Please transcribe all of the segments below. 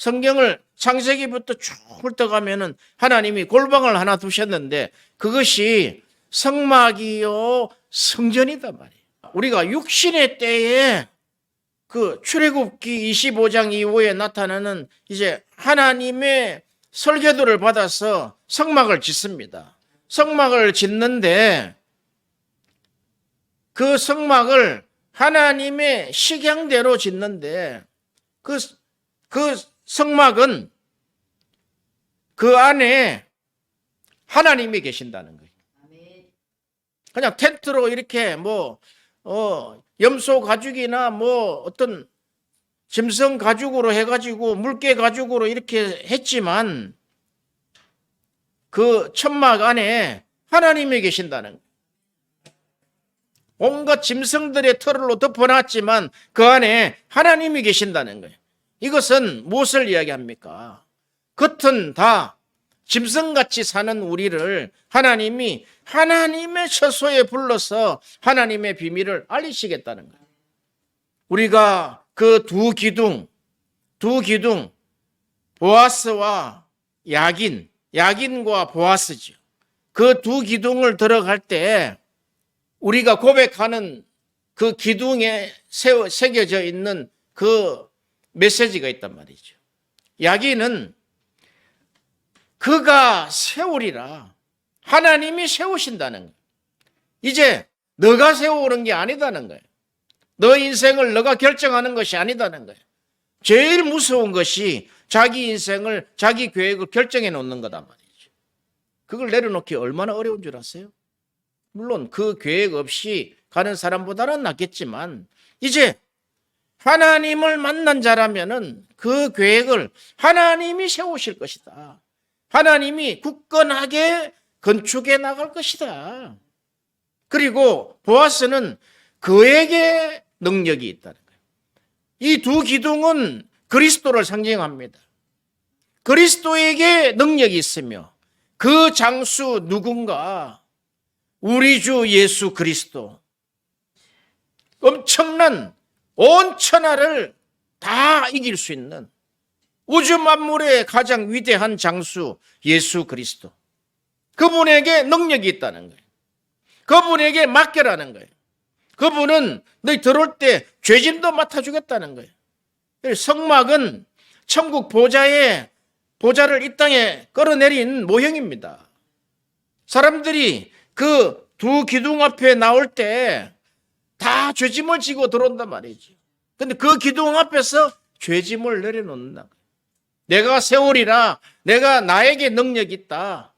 성경을 창세기부터 쭉 훑어가면은 하나님이 골방을 하나 두셨는데 그것이 성막이요 성전이단 말이에요. 우리가 육신의 때에 그 출애굽기 25장 이후에 나타나는 이제 하나님의 설계도를 받아서 성막을 짓습니다. 성막을 짓는데 그 성막을 하나님의 식양대로 짓는데 그 성막은 그 안에 하나님이 계신다는 거예요. 그냥 텐트로 이렇게 염소 가죽이나 어떤 짐승 가죽으로 해가지고 물개 가죽으로 이렇게 했지만 그 천막 안에 하나님이 계신다는 거예요. 온갖 짐승들의 털로 덮어놨지만 그 안에 하나님이 계신다는 거예요. 이것은 무엇을 이야기합니까? 겉은 다 짐승같이 사는 우리를 하나님이 하나님의 처소에 불러서 하나님의 비밀을 알리시겠다는 거예요. 우리가 그 두 기둥 보아스와 야긴과 보아스죠. 그 두 기둥을 들어갈 때 우리가 고백하는 그 기둥에 새겨져 있는 그 메시지가 있단 말이죠. 야긴은 그가 세우리라. 하나님이 세우신다는 거예요. 이제 너가 세우는 게 아니다는 거예요. 너 인생을 너가 결정하는 것이 아니다는 거예요. 제일 무서운 것이 자기 인생을 자기 계획을 결정해 놓는 거단 말이죠. 그걸 내려놓기 얼마나 어려운 줄 아세요? 물론 그 계획 없이 가는 사람보다는 낫겠지만 이제 하나님을 만난 자라면은 그 계획을 하나님이 세우실 것이다. 하나님이 굳건하게 건축해 나갈 것이다. 그리고 보아스는 그에게 능력이 있다는 거예요. 이 두 기둥은 그리스도를 상징합니다. 그리스도에게 능력이 있으며 그 장수 누군가 우리 주 예수 그리스도 엄청난 온 천하를 다 이길 수 있는 우주 만물의 가장 위대한 장수 예수 그리스도 그분에게 능력이 있다는 거예요. 그분에게 맡겨라는 거예요. 그분은 너희 들어올 때 죄짐도 맡아주겠다는 거예요. 성막은 천국 보좌를 이 땅에 끌어내린 모형입니다. 사람들이 그 두 기둥 앞에 나올 때 다 죄짐을 지고 들어온단 말이죠. 근데 그 기둥 앞에서 죄짐을 내려놓는다. 내가 세우리라. 내가 나에게 능력이 있다.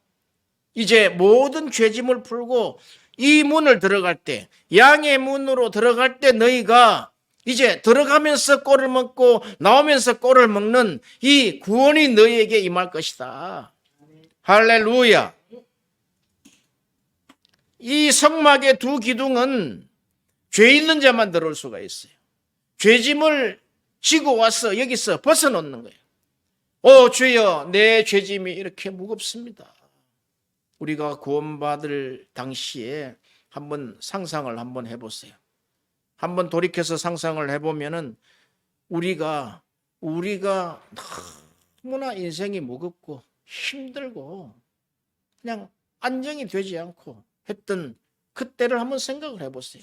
이제 모든 죄짐을 풀고 이 문을 들어갈 때, 양의 문으로 들어갈 때 너희가 이제 들어가면서 꼴을 먹고 나오면서 꼴을 먹는 이 구원이 너희에게 임할 것이다. 할렐루야. 이 성막의 두 기둥은 죄 있는 자만 들어올 수가 있어요. 죄짐을 지고 와서 여기서 벗어놓는 거예요. 오 주여, 내 죄짐이 이렇게 무겁습니다. 우리가 구원받을 당시에 한번 상상을 한번 해보세요. 한번 돌이켜서 상상을 해보면은 우리가 너무나 인생이 무겁고 힘들고 그냥 안정이 되지 않고 했던 그때를 한번 생각을 해보세요.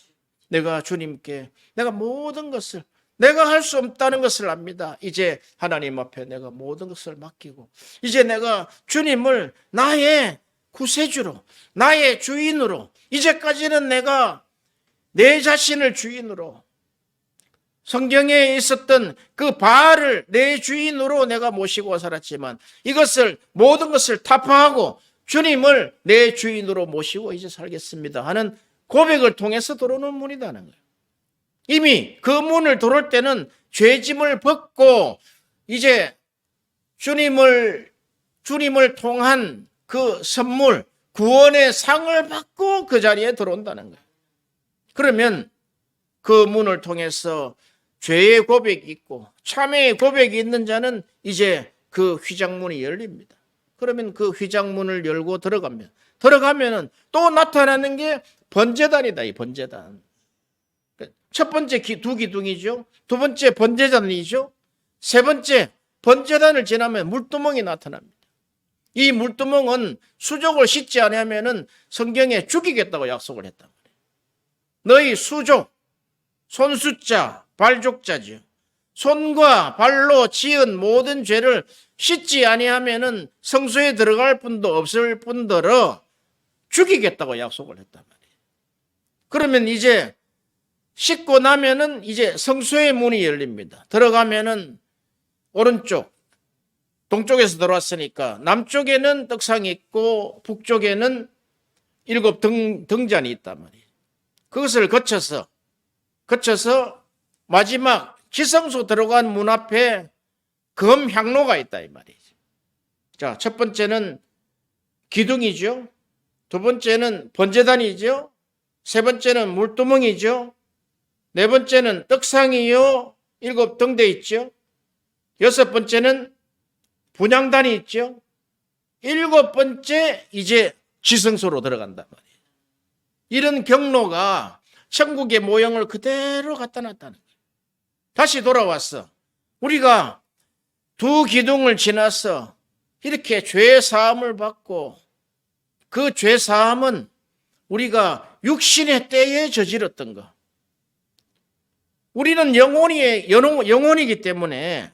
내가 주님께 내가 모든 것을 내가 할 수 없다는 것을 압니다. 이제 하나님 앞에 내가 모든 것을 맡기고 이제 내가 주님을 나의 구세주로 나의 주인으로 이제까지는 내가 내 자신을 주인으로 성경에 있었던 그 바알을 내 주인으로 내가 모시고 살았지만 이것을 모든 것을 타파하고 주님을 내 주인으로 모시고 이제 살겠습니다 하는 고백을 통해서 들어오는 문이라는 거예요. 이미 그 문을 들어올 때는 죄짐을 벗고 이제 주님을 통한 그 선물 구원의 상을 받고 그 자리에 들어온다는 거예요. 그러면 그 문을 통해서 죄의 고백이 있고 참회의 고백이 있는 자는 이제 그 휘장문이 열립니다. 그러면 그 휘장문을 열고 들어가면은 또 나타나는 게 번제단이다. 이 번제단. 첫 번째 두 기둥이죠. 두 번째 번제단이죠. 세 번째 번제단을 지나면 물두멍이 나타납니다. 이 물두멍은 수족을 씻지 않으면 성경에 죽이겠다고 약속을 했단 말이에요. 너희 수족, 손수자, 발족자지요. 손과 발로 지은 모든 죄를 씻지 아니하면 성소에 들어갈 분도 없을 뿐더러 죽이겠다고 약속을 했단 말이에요. 그러면 이제 씻고 나면은 이제 성소의 문이 열립니다. 들어가면은 오른쪽, 동쪽에서 들어왔으니까 남쪽에는 떡상이 있고 북쪽에는 7 등잔이 있단 말이에요. 그것을 거쳐서 마지막 지성소 들어간 문 앞에 금향로가 있다 이 말이죠. 자, 첫 번째는 기둥이죠. 두 번째는 번제단이죠. 세 번째는 물두멍이죠. 네 번째는 떡상이요. 7 등대 있죠. 6번째는 분향단이 있죠. 7번째 이제 지성소로 들어간단 말이에요. 이런 경로가 천국의 모형을 그대로 갖다 놨다는 거예요. 다시 돌아왔어. 우리가 2 기둥을 지나서 이렇게 죄 사함을 받고 그 죄 사함은 우리가 육신의 때에 저질렀던 거. 우리는 영혼이기 때문에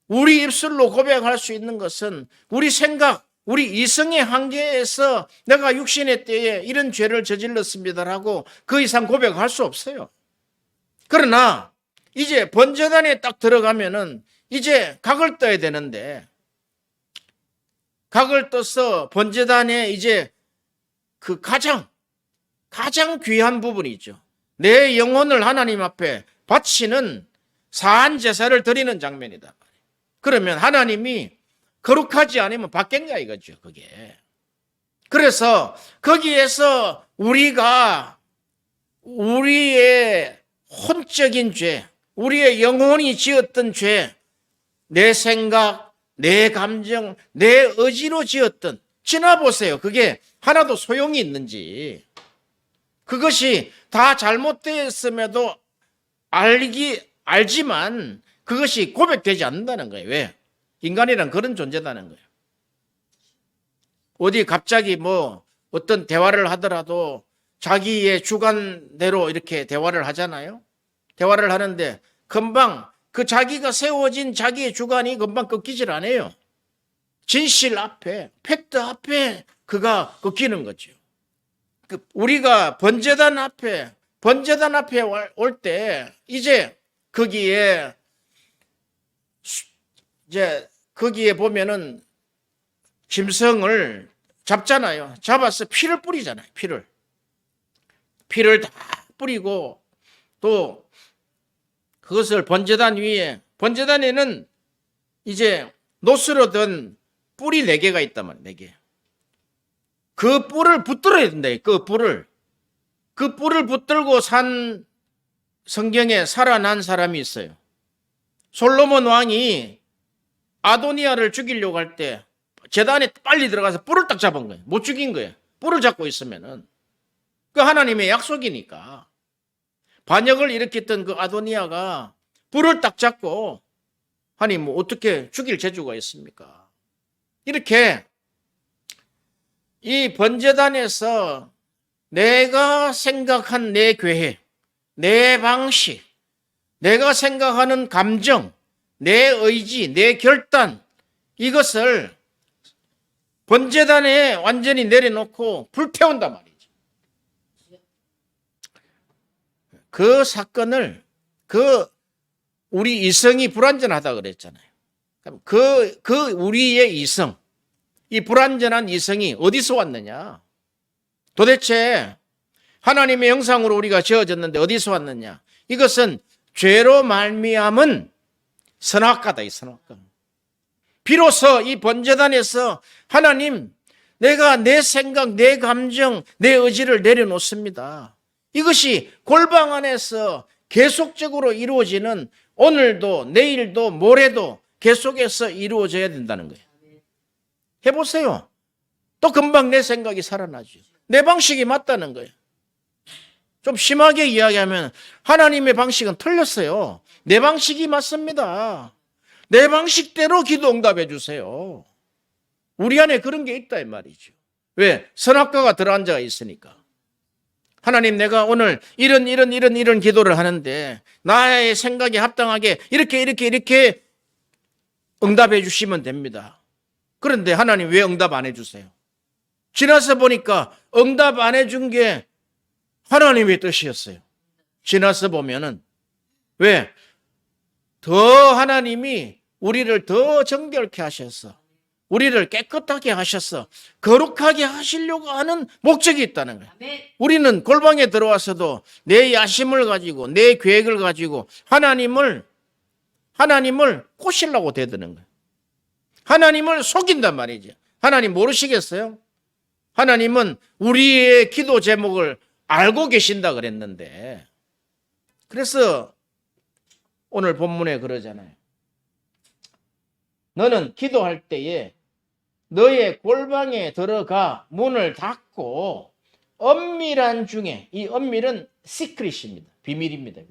우리 입술로 고백할 수 있는 것은 우리 생각, 우리 이성의 한계에서 내가 육신의 때에 이런 죄를 저질렀습니다라고 그 이상 고백할 수 없어요. 그러나 이제 번제단에 딱 들어가면은 이제 각을 떠야 되는데 각을 떠서 번제단에 이제 그 가장 귀한 부분이 있죠. 내 영혼을 하나님 앞에 바치는 사한 제사를 드리는 장면이다. 그러면 하나님이 거룩하지 않으면 받겠냐 이거죠, 그게. 그래서 거기에서 우리가 우리의 혼적인 죄, 우리의 영혼이 지었던 죄, 내 생각, 내 감정, 내 의지로 지었던, 지나보세요. 그게 하나도 소용이 있는지. 그것이 다 잘못되었음에도 알지만 그것이 고백되지 않는다는 거예요. 왜? 인간이란 그런 존재다는 거예요. 어디 갑자기 뭐 어떤 대화를 하더라도 자기의 주관대로 이렇게 대화를 하잖아요. 대화를 하는데 금방 그 자기가 세워진 자기의 주관이 금방 꺾이질 않아요. 진실 앞에, 팩트 앞에 그가 꺾이는 거죠. 우리가 번제단 앞에 올 때 이제 거기에 보면은 짐승을 잡잖아요. 잡아서 피를 뿌리잖아요. 피를 다 뿌리고 또 그것을 번제단 위에, 번제단에는 이제 노스로 든 뿔이 4개가 있단 말이에요. 4개. 그 뿔을 붙들어야 된다. 그 뿔을 붙들고 산 성경에 살아난 사람이 있어요. 솔로몬 왕이 아도니아를 죽이려고 할 때 제단에 빨리 들어가서 뿔을 딱 잡은 거예요. 못 죽인 거예요. 뿔을 잡고 있으면은. 그 하나님의 약속이니까. 반역을 일으켰던 그 아도니아가 뿔을 딱 잡고 아니 뭐 어떻게 죽일 재주가 있습니까? 이렇게 이 번제단에서 내가 생각한 내 계획, 내 방식, 내가 생각하는 감정, 내 의지, 내 결단, 이것을 번제단에 완전히 내려놓고 불태운단 말이죠. 그 사건을 우리 이성이 불완전하다 그랬잖아요. 우리의 이성, 이 불완전한 이성이 어디서 왔느냐? 도대체 하나님의 형상으로 우리가 지어졌는데 어디서 왔느냐? 이것은 죄로 말미암은 선악과다, 이 선악과. 비로소 이 번제단에서 하나님, 내가 내 생각, 내 감정, 내 의지를 내려놓습니다. 이것이 골방 안에서 계속적으로 이루어지는 오늘도 내일도 모레도 계속해서 이루어져야 된다는 거예요. 해보세요. 또 금방 내 생각이 살아나죠. 내 방식이 맞다는 거예요. 좀 심하게 이야기하면 하나님의 방식은 틀렸어요. 내 방식이 맞습니다. 내 방식대로 기도 응답해 주세요. 우리 안에 그런 게 있다 이 말이죠. 왜? 선악과가 들어앉아 있으니까. 하나님, 내가 오늘 이런 기도를 하는데 나의 생각에 합당하게 이렇게 응답해 주시면 됩니다. 그런데 하나님 왜 응답 안 해주세요? 지나서 보니까 응답 안 해준 게 하나님의 뜻이었어요. 지나서 보면은. 왜? 더 하나님이 우리를 더 정결케 하셔서, 우리를 깨끗하게 하셔서 거룩하게 하시려고 하는 목적이 있다는 거예요. 우리는 골방에 들어와서도 내 야심을 가지고 내 계획을 가지고 하나님을 꼬시려고 대드는 거예요. 하나님을 속인단 말이죠. 하나님 모르시겠어요? 하나님은 우리의 기도 제목을 알고 계신다 그랬는데, 그래서 오늘 본문에 그러잖아요. 너는 기도할 때에 너의 골방에 들어가 문을 닫고 엄밀한 중에, 이 엄밀은 시크릿입니다. 비밀입니다.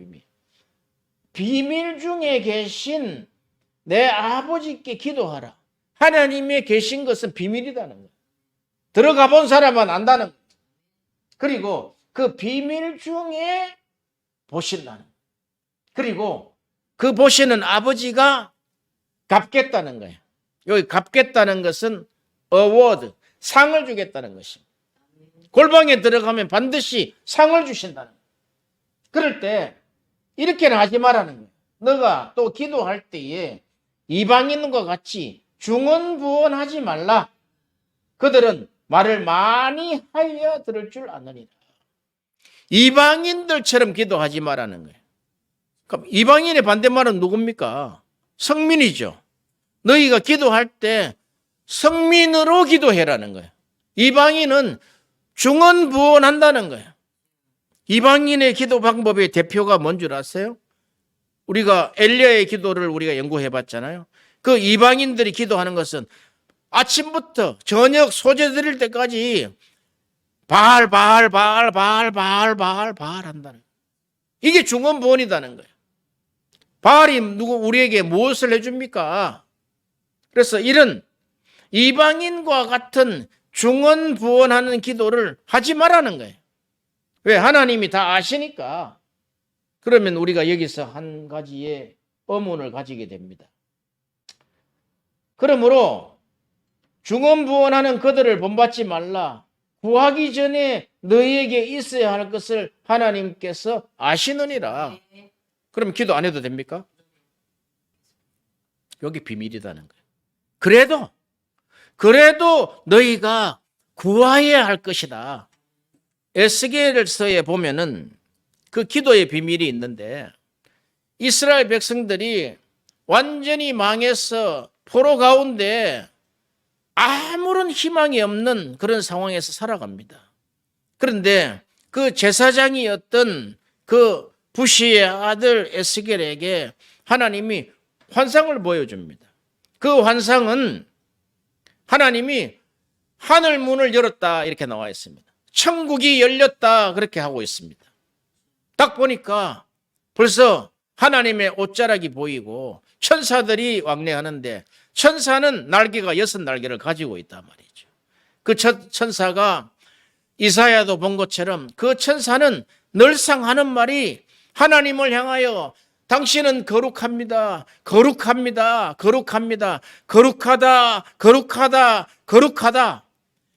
비밀 중에 계신 내 아버지께 기도하라. 하나님의 계신 것은 비밀이라는 거예요. 들어가 본 사람은 안다는 거예요. 그리고 그 비밀 중에 보신다는 거예요. 그리고 그 보시는 아버지가 갚겠다는 거예요. 여기 갚겠다는 것은 어워드, 상을 주겠다는 것입니다. 골방에 들어가면 반드시 상을 주신다는 거예요. 그럴 때 이렇게는 하지 말라는 거예요. 너가 또 기도할 때에 이방인과 같이 중언부언하지 말라. 그들은 말을 많이 하여 들을 줄 아느니라. 이방인들처럼 기도하지 말라는 거예요. 그럼 이방인의 반대말은 누굽니까? 성민이죠. 너희가 기도할 때 성민으로 기도해라는 거예요. 이방인은 중언부언한다는 거예요. 이방인의 기도 방법의 대표가 뭔 줄 아세요? 우리가 엘리야의 기도를 우리가 연구해 봤잖아요. 그 이방인들이 기도하는 것은 아침부터 저녁 소재 드릴 때까지 바알 한다는 거예요. 이게 중언부언이라는 거예요. 바알이 우리에게 무엇을 해줍니까? 그래서 이런 이방인과 같은 중언부언하는 기도를 하지 말라는 거예요. 왜? 하나님이 다 아시니까. 그러면 우리가 여기서 한 가지의 의문을 가지게 됩니다. 그러므로 중언부언하는 그들을 본받지 말라. 구하기 전에 너희에게 있어야 할 것을 하나님께서 아시느니라. 그럼 기도 안 해도 됩니까? 여기 비밀이라는 거예요. 그래도 너희가 구하여야 할 것이다. 에스겔서에 보면은 그 기도의 비밀이 있는데, 이스라엘 백성들이 완전히 망해서 포로 가운데 아무런 희망이 없는 그런 상황에서 살아갑니다. 그런데 그 제사장이었던 그 부시의 아들 에스겔에게 하나님이 환상을 보여줍니다. 그 환상은 하나님이 하늘 문을 열었다 이렇게 나와 있습니다. 천국이 열렸다 그렇게 하고 있습니다. 딱 보니까 벌써 하나님의 옷자락이 보이고 천사들이 왕래하는데, 천사는 날개가 6날개를 가지고 있단 말이죠. 그 천사가 이사야도 본 것처럼 그 천사는 늘상 하는 말이 하나님을 향하여 당신은 거룩합니다. 거룩합니다. 거룩합니다. 거룩하다. 거룩하다. 거룩하다.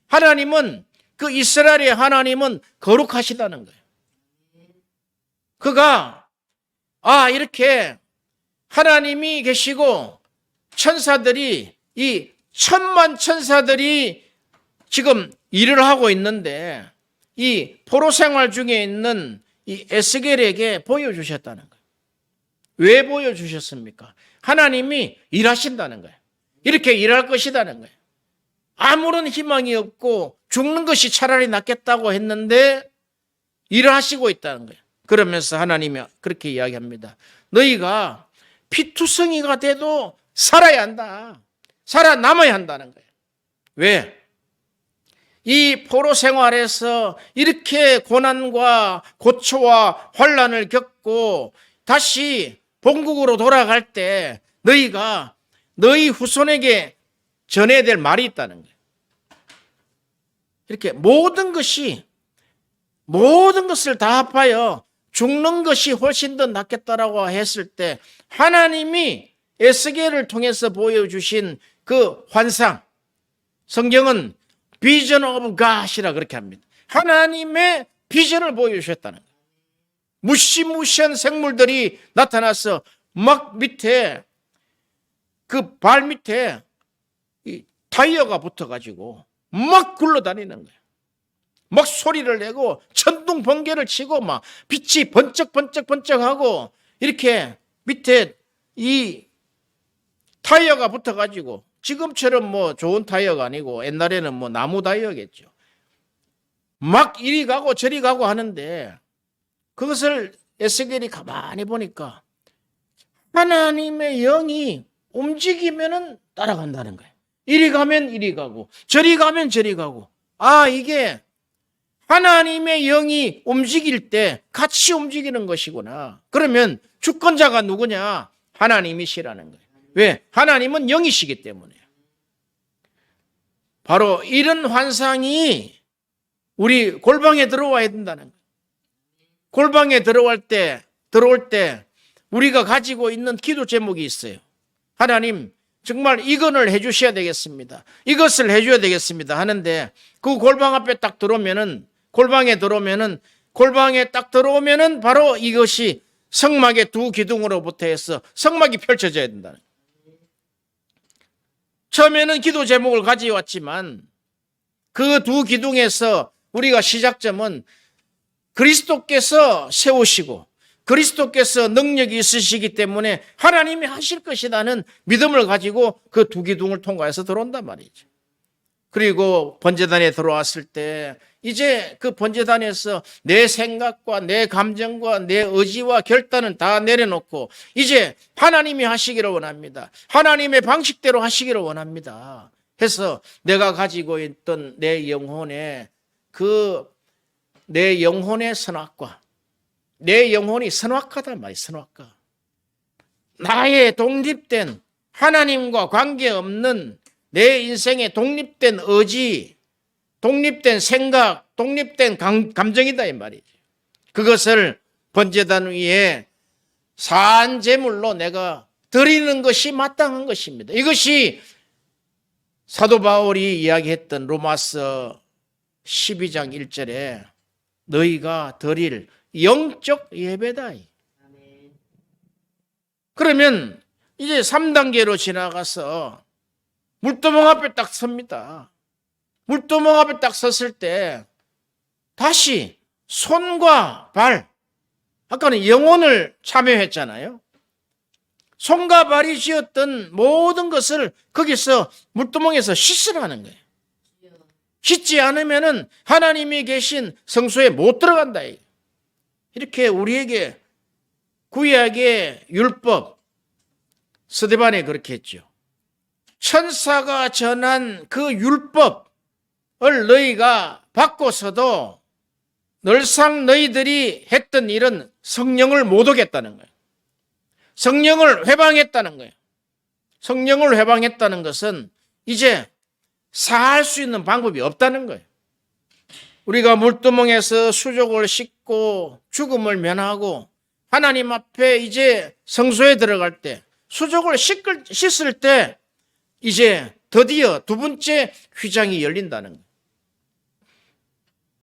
하나님은, 그 이스라엘의 하나님은 거룩하시다는 거예요. 그가 이렇게 하나님이 계시고 천사들이, 이 천만 천사들이 지금 일을 하고 있는데 이 포로 생활 중에 있는 이 에스겔에게 보여주셨다는 거예요. 왜 보여주셨습니까? 하나님이 일하신다는 거예요. 이렇게 일할 것이라는 거예요. 아무런 희망이 없고 죽는 것이 차라리 낫겠다고 했는데 일을 하시고 있다는 거예요. 그러면서 하나님이 그렇게 이야기합니다. 너희가 피투성이가 돼도 살아야 한다. 살아남아야 한다는 거예요. 왜? 이 포로 생활에서 이렇게 고난과 고초와 환난을 겪고 다시 본국으로 돌아갈 때 너희가 너희 후손에게 전해야 될 말이 있다는 거예요. 이렇게 모든 것을 다 합하여 죽는 것이 훨씬 더 낫겠다라고 했을 때 하나님이 에스겔을 통해서 보여주신 그 환상, 성경은 비전 오브 갓이라 그렇게 합니다. 하나님의 비전을 보여주셨다는 거예요. 무시무시한 생물들이 나타나서 막 밑에 그 발 밑에 이 타이어가 붙어가지고 막 굴러다니는 거예요. 막 소리를 내고 천둥 번개를 치고 막 빛이 번쩍번쩍번쩍하고 이렇게 밑에 이 타이어가 붙어가지고 지금처럼 뭐 좋은 타이어가 아니고 옛날에는 뭐 나무 타이어겠죠. 막 이리 가고 저리 가고 하는데 그것을 에스겔이 가만히 보니까 하나님의 영이 움직이면은 따라간다는 거예요. 이리 가면 이리 가고 저리 가면 저리 가고. 아, 이게 하나님의 영이 움직일 때 같이 움직이는 것이구나. 그러면 주권자가 누구냐? 하나님이시라는 거예요. 왜? 하나님은 영이시기 때문에. 바로 이런 환상이 우리 골방에 들어와야 된다는 거예요. 골방에 들어올 때 우리가 가지고 있는 기도 제목이 있어요. 하나님, 정말 이건을 해주셔야 되겠습니다. 이것을 해줘야 되겠습니다. 하는데 그 골방 앞에 딱 들어오면은 골방에 딱 들어오면은 바로 이것이 성막의 두 기둥으로부터 해서 성막이 펼쳐져야 된다는 거예요. 처음에는 기도 제목을 가져왔지만 그 두 기둥에서 우리가 시작점은 그리스도께서 세우시고 그리스도께서 능력이 있으시기 때문에 하나님이 하실 것이라는 믿음을 가지고 그 두 기둥을 통과해서 들어온단 말이죠. 그리고 번제단에 들어왔을 때 이제 그 번제단에서 내 생각과 내 감정과 내 의지와 결단은 다 내려놓고 이제 하나님이 하시기를 원합니다. 하나님의 방식대로 하시기를 원합니다. 해서 내가 가지고 있던 내 영혼의 선악과 내 영혼이 선악하단 말이에요. 선악과. 나의 독립된 하나님과 관계없는 내 인생의 독립된 의지, 독립된 생각, 독립된 감정이다 이 말이죠. 그것을 번제단 위에 산 제물로 내가 드리는 것이 마땅한 것입니다. 이것이 사도 바울이 이야기했던 로마서 12장 1절에 너희가 드릴 영적 예배다. 그러면 이제 3단계로 지나가서 물두멍 앞에 딱 섭니다. 물두멍 앞에 딱 섰을 때 다시 손과 발, 아까는 영혼을 참여했잖아요. 손과 발이 지었던 모든 것을 거기서 물두멍에서 씻으라는 거예요. 씻지 않으면은 하나님이 계신 성소에 못 들어간다. 이렇게 우리에게 구약의 율법, 스데반에 그렇게 했죠. 천사가 전한 그 율법을 너희가 받고서도 늘상 너희들이 했던 일은 성령을 못 오겠다는 거예요. 성령을 회방했다는 거예요. 성령을 회방했다는 것은 이제 살 수 있는 방법이 없다는 거예요. 우리가 물두멍에서 수족을 씻고 죽음을 면하고 하나님 앞에 이제 성소에 들어갈 때 수족을 씻을 때 이제 드디어 두 번째 휘장이 열린다는 거예요.